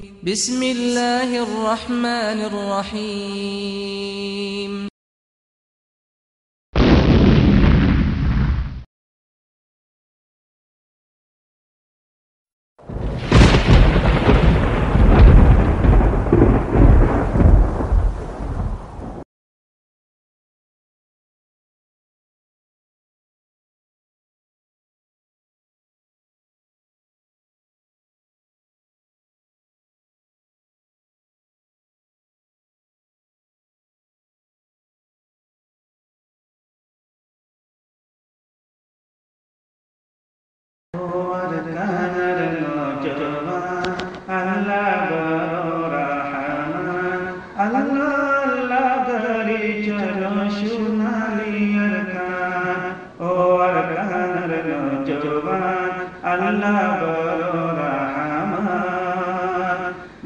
بسم الله الرحمن الرحيم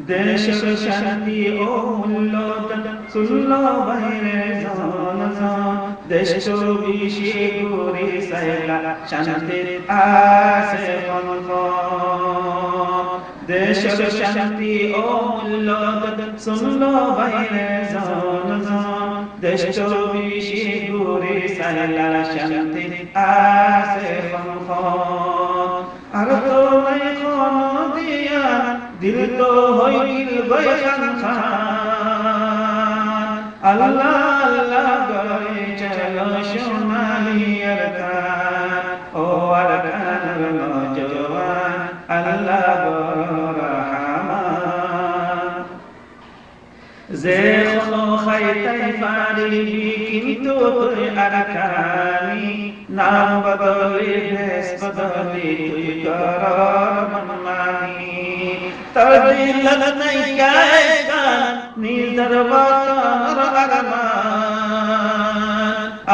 देश शांति ओ मुल्लोतन सुल्लो बहिरे जान जान देश तो विशी गुरी सैला शांति आसे मन देश शांति ओ मुल्लोतन सुल्लो बहिरे जान जान देश तो विशी गुरी सैला शांति आसे मन আর তো নাই কোনো দিয়া দিল তো হইল বয়ান খান আল্লাহ আল্লাহ করে চলো সোনালি আরকান ও আরকানের নওজওয়ান আল্লাহ বড় রহমান যে কোনো খাইতাই পারিবি কিন্তু তুই আরকানি নাম বদলি বেশ বদলি তুই করার মনমানি তোর দিলত নাই গায়গান নিজর বাতার আরমান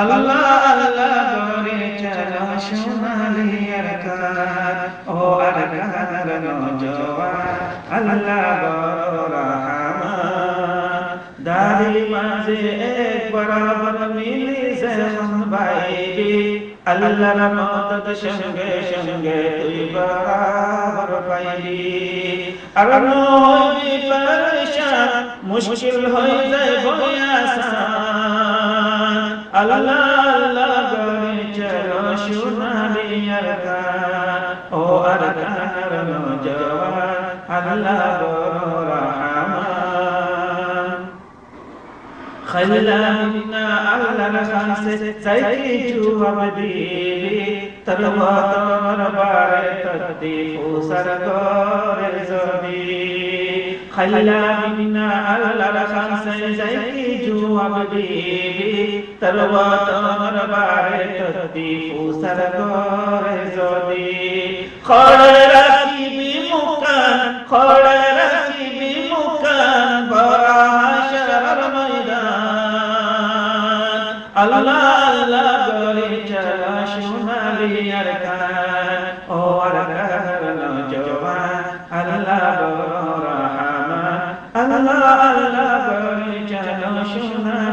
আল্লাহ আল্লাহ করে চলা সোনালি আরকান ও আরকানের নওজওয়ান আল্লাহ বড় রহমান দাড়ি মাঝে এক বরাবর মিলি যেমন বাইবি আল্লাহর মদদ সঙ্গে সঙ্গে তুই বরাবর পাইবি আর নবী পরেশান মুশকিল হয়ে যায় বড় আসান আল্লাহ আল্লাহ করে চলো সোনালি আরকান ও আরকানের নওজওয়ান আল্লাহ বড় রহমান خلا منا على الخمس سيكي جواب ديبي تربطان بارت الديف سرقور الزبي خلا منا على الخمس سيكي جواب ديبي تربطان بارت الديف سرقور الزبي خلركي بمكان خلركي بمكان براشر ميدان আল্লাহ আল্লাহ করে চলা সোনালি আরকান ও আরকানের নওজওয়ান আল্লাহ বড় রহমান আল্লাহ আল্লাহ করে চলা সোনালি